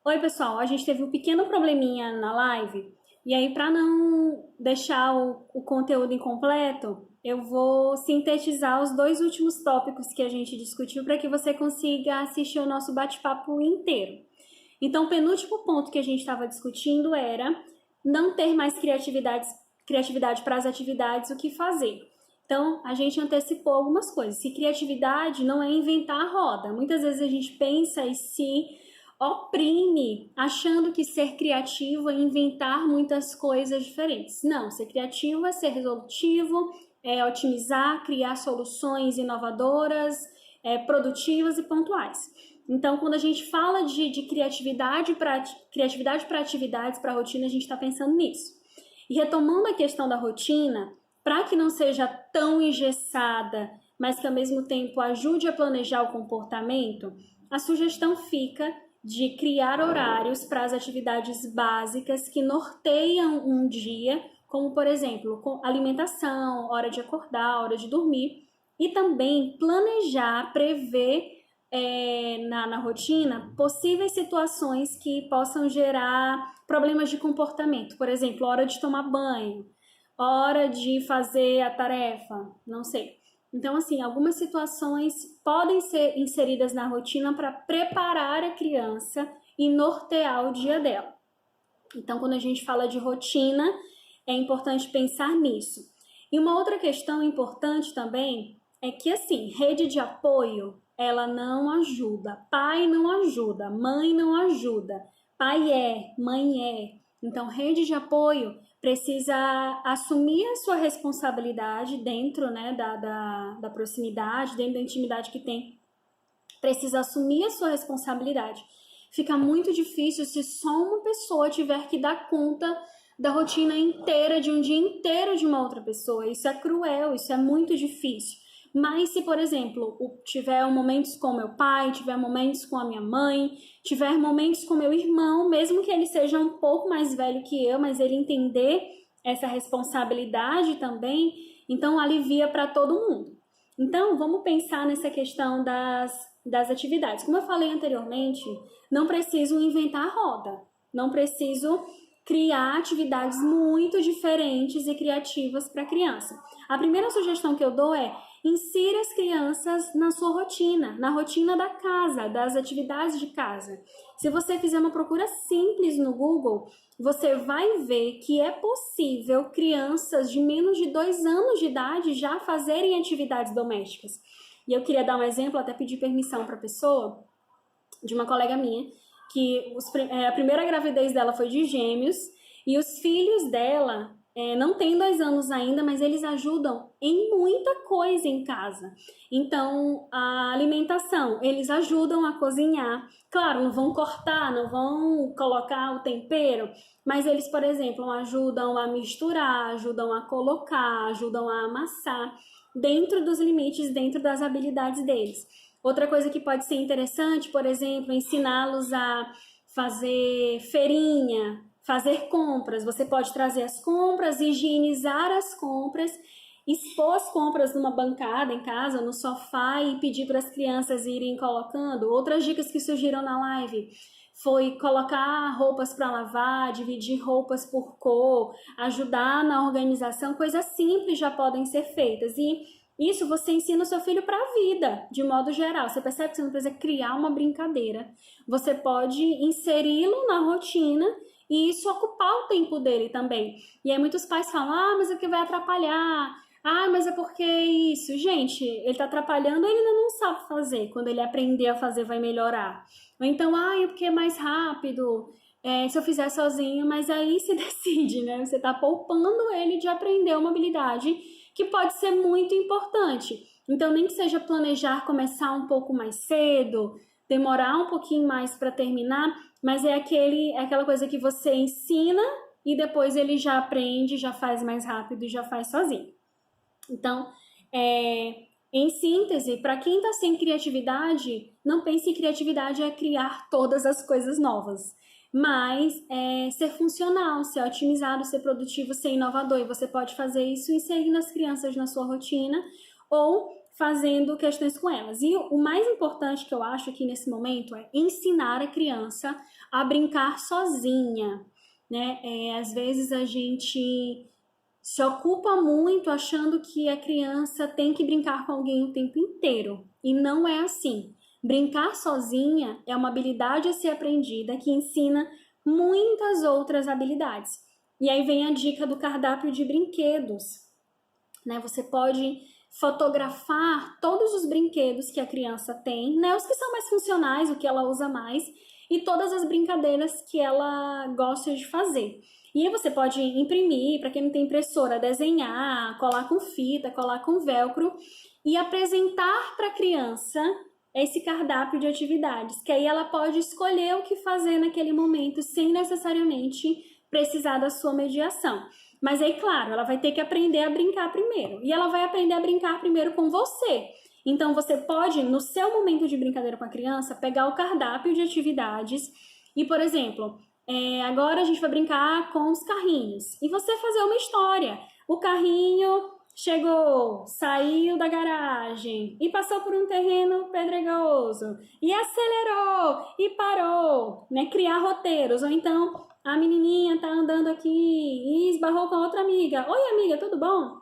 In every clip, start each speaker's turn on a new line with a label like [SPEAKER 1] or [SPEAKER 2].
[SPEAKER 1] Oi, pessoal, a gente teve um pequeno probleminha na live, e aí, para não deixar o conteúdo incompleto, eu vou sintetizar os dois últimos tópicos que a gente discutiu para que você consiga assistir o nosso bate-papo inteiro. Então, o penúltimo ponto que a gente estava discutindo era não ter mais criatividade para as atividades, o que fazer. Então, a gente antecipou algumas coisas. Se criatividade não é inventar a roda. Muitas vezes a gente pensa e se oprime achando que ser criativo é inventar muitas coisas diferentes. Não, ser criativo é ser resolutivo, é otimizar, criar soluções inovadoras, produtivas e pontuais. Então, quando a gente fala de criatividade para atividades, para rotina, a gente está pensando nisso. E retomando a questão da rotina, para que não seja tão engessada, mas que ao mesmo tempo ajude a planejar o comportamento, a sugestão fica de criar horários para as atividades básicas que norteiam um dia, como, por exemplo, alimentação, hora de acordar, hora de dormir, e também planejar, prever na rotina possíveis situações que possam gerar problemas de comportamento. Por exemplo, hora de tomar banho, hora de fazer a tarefa, não sei. Então, assim, algumas situações podem ser inseridas na rotina para preparar a criança e nortear o dia dela. Então, quando a gente fala de rotina, é importante pensar nisso. E uma outra questão importante também é que, assim, rede de apoio, ela não ajuda. Pai não ajuda, mãe não ajuda. Pai mãe é. Então, rede de apoio precisa assumir a sua responsabilidade dentro, né, da proximidade, dentro da intimidade que tem. Precisa assumir a sua responsabilidade. Fica muito difícil se só uma pessoa tiver que dar conta da rotina inteira, de um dia inteiro de uma outra pessoa. Isso é cruel, isso é muito difícil. Mas se, por exemplo, tiver momentos com meu pai, tiver momentos com a minha mãe, tiver momentos com meu irmão, mesmo que ele seja um pouco mais velho que eu, mas ele entender essa responsabilidade também, então alivia para todo mundo. Então, vamos pensar nessa questão das atividades. Como eu falei anteriormente, não preciso inventar a roda, não preciso criar atividades muito diferentes e criativas para a criança. A primeira sugestão que eu dou é insira as crianças na sua rotina, na rotina da casa, das atividades de casa. Se você fizer uma procura simples no Google, você vai ver que é possível crianças de menos de 2 anos de idade já fazerem atividades domésticas. E eu queria dar um exemplo, até pedir permissão para a pessoa, de uma colega minha, que a primeira gravidez dela foi de gêmeos, e os filhos dela não têm 2 anos ainda, mas eles ajudam em muita coisa em casa. Então, a alimentação, eles ajudam a cozinhar. Claro, não vão cortar, não vão colocar o tempero, mas eles, por exemplo, ajudam a misturar, ajudam a colocar, ajudam a amassar, dentro dos limites, dentro das habilidades deles. Outra coisa que pode ser interessante, por exemplo, ensiná-los a fazer feirinha, fazer compras. Você pode trazer as compras, higienizar as compras, expor as compras numa bancada em casa, no sofá e pedir para as crianças irem colocando. Outras dicas que surgiram na live foi colocar roupas para lavar, dividir roupas por cor, ajudar na organização. Coisas simples já podem ser feitas. E isso você ensina o seu filho para a vida, de modo geral. Você percebe que você não precisa criar uma brincadeira. Você pode inseri-lo na rotina e isso ocupar o tempo dele também. E aí muitos pais falam, mas é porque vai atrapalhar. Mas é porque isso. Gente, ele está atrapalhando, ele ainda não sabe fazer. Quando ele aprender a fazer, vai melhorar. Ou então, é porque é mais rápido. Se eu fizer sozinho, mas aí se decide, né? Você está poupando ele de aprender uma habilidade que pode ser muito importante. Então, nem que seja planejar começar um pouco mais cedo, demorar um pouquinho mais para terminar, mas é aquela coisa que você ensina e depois ele já aprende, já faz mais rápido e já faz sozinho. Então, em síntese, para quem está sem criatividade, não pense em criatividade é criar todas as coisas novas, mas ser funcional, ser otimizado, ser produtivo, ser inovador. E você pode fazer isso inserindo as crianças na sua rotina ou fazendo questões com elas. E o mais importante que eu acho aqui nesse momento é ensinar a criança a brincar sozinha, né? Às vezes a gente se ocupa muito achando que a criança tem que brincar com alguém o tempo inteiro. E não é assim. Brincar sozinha é uma habilidade a ser aprendida que ensina muitas outras habilidades. E aí vem a dica do cardápio de brinquedos, né? Você pode fotografar todos os brinquedos que a criança tem, né? Os que são mais funcionais, o que ela usa mais, e todas as brincadeiras que ela gosta de fazer. E aí você pode imprimir, para quem não tem impressora, desenhar, colar com fita, colar com velcro e apresentar para a criança esse cardápio de atividades, que aí ela pode escolher o que fazer naquele momento sem necessariamente precisar da sua mediação. Mas aí, claro, ela vai ter que aprender a brincar primeiro. E ela vai aprender a brincar primeiro com você. Então, você pode, no seu momento de brincadeira com a criança, pegar o cardápio de atividades e, por exemplo, agora a gente vai brincar com os carrinhos. E você fazer uma história. O carrinho chegou, saiu da garagem e passou por um terreno pedregoso e acelerou e parou, né? Criar roteiros. Ou então, a menininha tá andando aqui e esbarrou com outra amiga. Oi, amiga, tudo bom?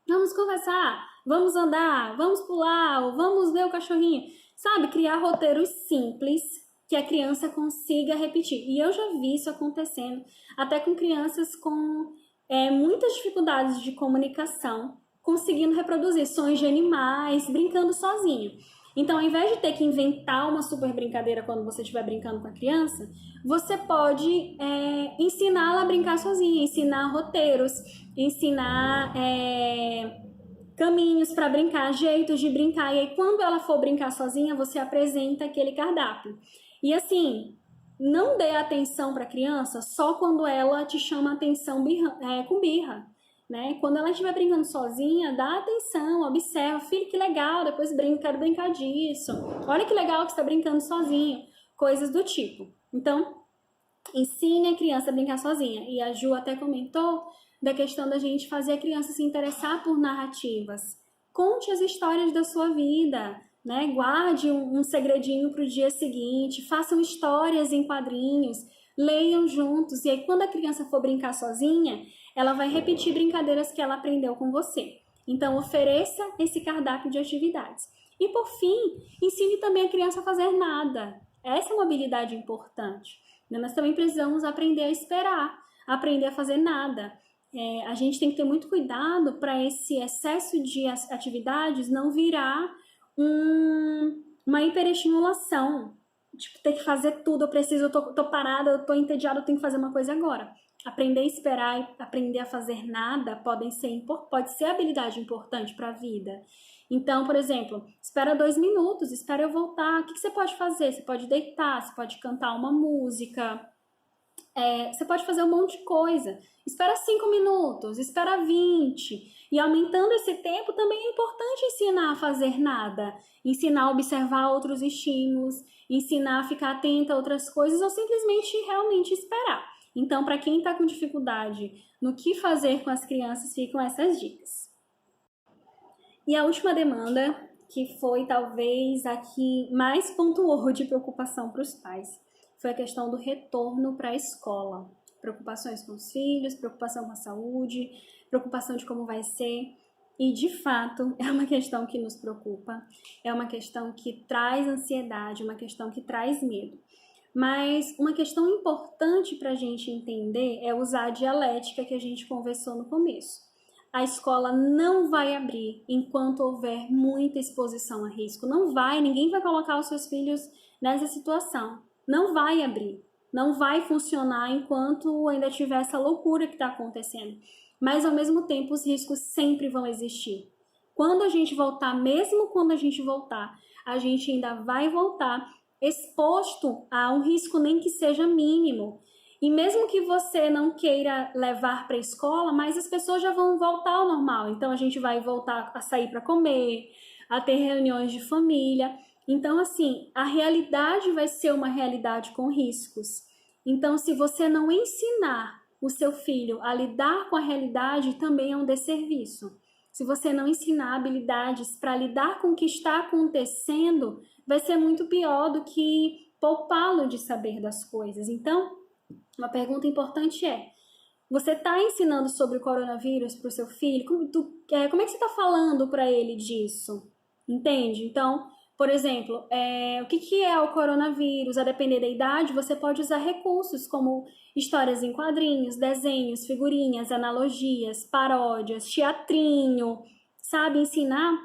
[SPEAKER 1] Vamos conversar, vamos andar, vamos pular, ou vamos ver o cachorrinho. Sabe, criar roteiros simples que a criança consiga repetir. E eu já vi isso acontecendo até com crianças com muitas dificuldades de comunicação, conseguindo reproduzir sons de animais, brincando sozinho. Então, ao invés de ter que inventar uma super brincadeira quando você estiver brincando com a criança, você pode ensiná-la a brincar sozinha, ensinar roteiros, ensinar caminhos para brincar, jeitos de brincar. E aí, quando ela for brincar sozinha, você apresenta aquele cardápio. E assim, não dê atenção para a criança só quando ela te chama atenção com birra. Né? Quando ela estiver brincando sozinha, dá atenção, observa, filho, que legal, depois quero brincar disso. Olha que legal que você está brincando sozinho, coisas do tipo. Então, ensine a criança a brincar sozinha. E a Ju até comentou da questão da gente fazer a criança se interessar por narrativas. Conte as histórias da sua vida, né? Guarde um segredinho para o dia seguinte, façam histórias em quadrinhos, leiam juntos. E aí, quando a criança for brincar sozinha, ela vai repetir brincadeiras que ela aprendeu com você. Então, ofereça esse cardápio de atividades. E, por fim, ensine também a criança a fazer nada. Essa é uma habilidade importante. Nós também precisamos aprender a esperar, aprender a fazer nada. A gente tem que ter muito cuidado para esse excesso de atividades não virar uma hiperestimulação. Tipo, ter que fazer tudo, eu tô parada, eu tô entediada, eu tenho que fazer uma coisa agora. Aprender a esperar e aprender a fazer nada pode ser habilidade importante para a vida. Então, por exemplo, espera 2 minutos, espera eu voltar. O que você pode fazer? Você pode deitar, você pode cantar uma música, você pode fazer um monte de coisa. Espera 5 minutos, espera 20. E aumentando esse tempo, também é importante ensinar a fazer nada. Ensinar a observar outros estímulos, ensinar a ficar atenta a outras coisas ou simplesmente realmente esperar. Então, para quem está com dificuldade no que fazer com as crianças, ficam essas dicas. E a última demanda, que foi talvez a que mais pontuou de preocupação para os pais, foi a questão do retorno para a escola. Preocupações com os filhos, preocupação com a saúde, preocupação de como vai ser. E, de fato, é uma questão que nos preocupa, é uma questão que traz ansiedade, uma questão que traz medo. Mas uma questão importante para a gente entender é usar a dialética que a gente conversou no começo. A escola não vai abrir enquanto houver muita exposição a risco. Não vai, ninguém vai colocar os seus filhos nessa situação. Não vai abrir, não vai funcionar enquanto ainda tiver essa loucura que está acontecendo. Mas, ao mesmo tempo, os riscos sempre vão existir. Quando a gente voltar, mesmo quando a gente voltar, a gente ainda vai voltar exposto a um risco nem que seja mínimo. E mesmo que você não queira levar para a escola, mas as pessoas já vão voltar ao normal. Então, a gente vai voltar a sair para comer, a ter reuniões de família. Então, assim, a realidade vai ser uma realidade com riscos. Então, se você não ensinar o seu filho a lidar com a realidade, também é um desserviço. se você não ensinar habilidades para lidar com o que está acontecendo, vai ser muito pior do que poupá-lo de saber das coisas. Então, uma pergunta importante é: você está ensinando sobre o coronavírus para o seu filho? Como é que você está falando para ele disso? Entende? Então, por exemplo, o que é o coronavírus? A depender da idade, você pode usar recursos como histórias em quadrinhos, desenhos, figurinhas, analogias, paródias, teatrinho, sabe? Ensinar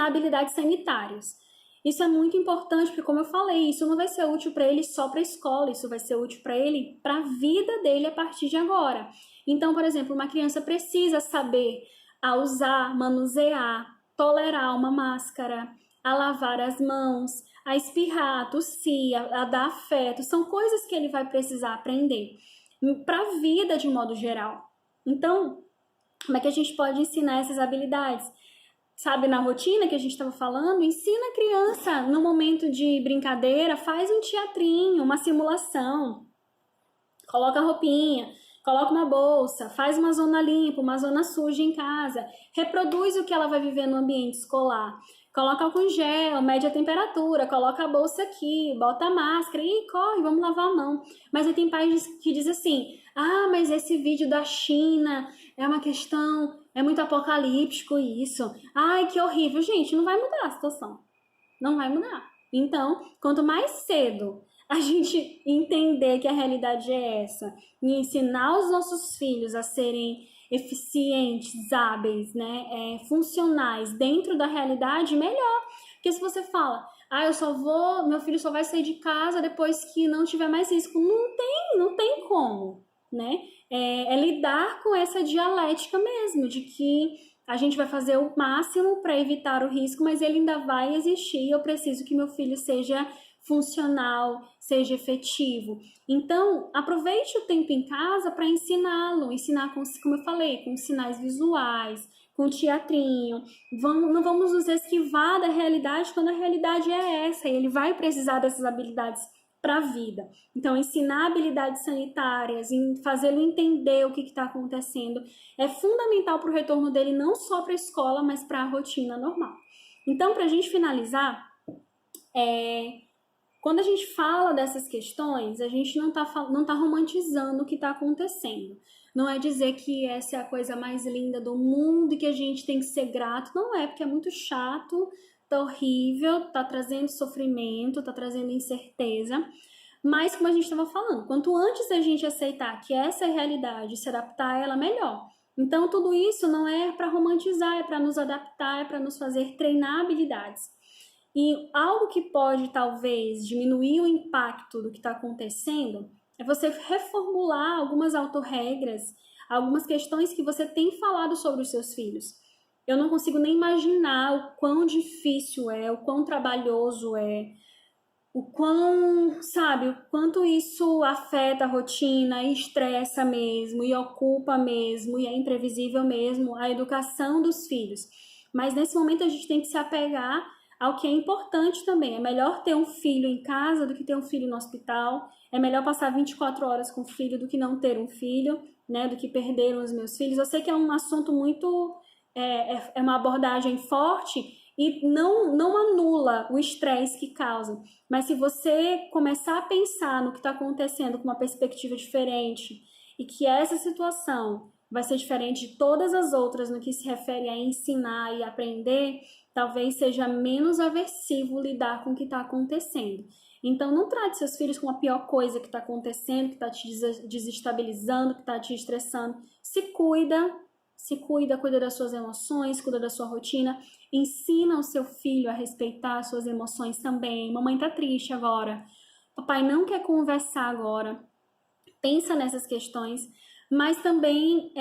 [SPEAKER 1] habilidades sanitárias. Isso é muito importante, porque como eu falei, isso não vai ser útil para ele só para a escola, isso vai ser útil para ele, para a vida dele a partir de agora. Então, por exemplo, uma criança precisa saber a usar, manusear, tolerar uma máscara, a lavar as mãos, a espirrar, a tossir, a dar afeto. São coisas que ele vai precisar aprender para a vida de modo geral. Então, como é que a gente pode ensinar essas habilidades? Sabe, na rotina que a gente estava falando, ensina a criança no momento de brincadeira, faz um teatrinho, uma simulação, coloca a roupinha, coloca uma bolsa, faz uma zona limpa, uma zona suja em casa, reproduz o que ela vai viver no ambiente escolar, coloca álcool em gel, mede a temperatura, coloca a bolsa aqui, bota a máscara e corre, vamos lavar a mão. Mas aí tem pais que dizem assim: ah, mas esse vídeo da China é uma questão, é muito apocalíptico isso. Ai, que horrível. Gente, não vai mudar a situação. Não vai mudar. Então, quanto mais cedo a gente entender que a realidade é essa e ensinar os nossos filhos a serem eficientes, hábeis, né, funcionais dentro da realidade, melhor. Porque se você fala: ah, meu filho só vai sair de casa depois que não tiver mais risco, não tem como, né? É lidar com essa dialética mesmo, de que a gente vai fazer o máximo para evitar o risco, mas ele ainda vai existir e eu preciso que meu filho seja funcional, seja efetivo. Então, aproveite o tempo em casa para ensiná-lo, ensinar, como eu falei, com sinais visuais, com teatrinho. Não vamos nos esquivar da realidade quando a realidade é essa, e ele vai precisar dessas habilidades para a vida. Então, ensinar habilidades sanitárias, fazê-lo entender o que está acontecendo, é fundamental para o retorno dele, não só para a escola, mas para a rotina normal. Então, para a gente finalizar, quando a gente fala dessas questões, a gente não tá romantizando o que está acontecendo. Não é dizer que essa é a coisa mais linda do mundo e que a gente tem que ser grato. Não é, porque é muito chato, tá horrível, tá trazendo sofrimento, tá trazendo incerteza. Mas, como a gente estava falando, quanto antes a gente aceitar que essa é a realidade e se adaptar a ela, melhor. Então, tudo isso não é para romantizar, é para nos adaptar, é para nos fazer treinar habilidades. E algo que pode, talvez, diminuir o impacto do que está acontecendo é você reformular algumas autorregras, algumas questões que você tem falado sobre os seus filhos. Eu não consigo nem imaginar o quão difícil é, o quão trabalhoso é, o quanto isso afeta a rotina e estressa mesmo, e ocupa mesmo, e é imprevisível mesmo a educação dos filhos. Mas nesse momento a gente tem que se apegar ao que é importante também. É melhor ter um filho em casa do que ter um filho no hospital. É melhor passar 24 horas com o filho do que não ter um filho, né? Do que perder os meus filhos. Eu sei que é um assunto muito... É uma abordagem forte e não anula o estresse que causa. Mas se você começar a pensar no que está acontecendo com uma perspectiva diferente e que essa situação vai ser diferente de todas as outras no que se refere a ensinar e aprender, talvez seja menos aversivo lidar com o que está acontecendo. Então, não trate seus filhos com a pior coisa que está acontecendo, que está te desestabilizando, que está te estressando. Se cuida, cuida das suas emoções, cuida da sua rotina. Ensina o seu filho a respeitar as suas emoções também. Mamãe tá triste agora. Papai não quer conversar agora. Pensa nessas questões, mas também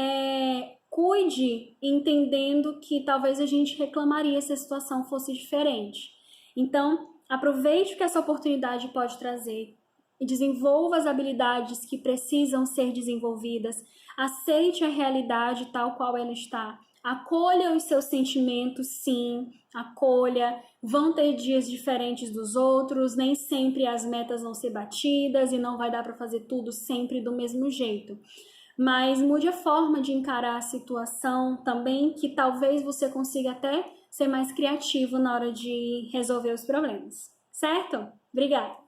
[SPEAKER 1] cuide entendendo que talvez a gente reclamaria se a situação fosse diferente. Então, aproveite o que essa oportunidade pode trazer e desenvolva as habilidades que precisam ser desenvolvidas. Aceite a realidade tal qual ela está. Acolha os seus sentimentos, sim, acolha. Vão ter dias diferentes dos outros, nem sempre as metas vão ser batidas e não vai dar para fazer tudo sempre do mesmo jeito. mas mude a forma de encarar a situação também, que talvez você consiga até ser mais criativo na hora de resolver os problemas. Certo? Obrigada!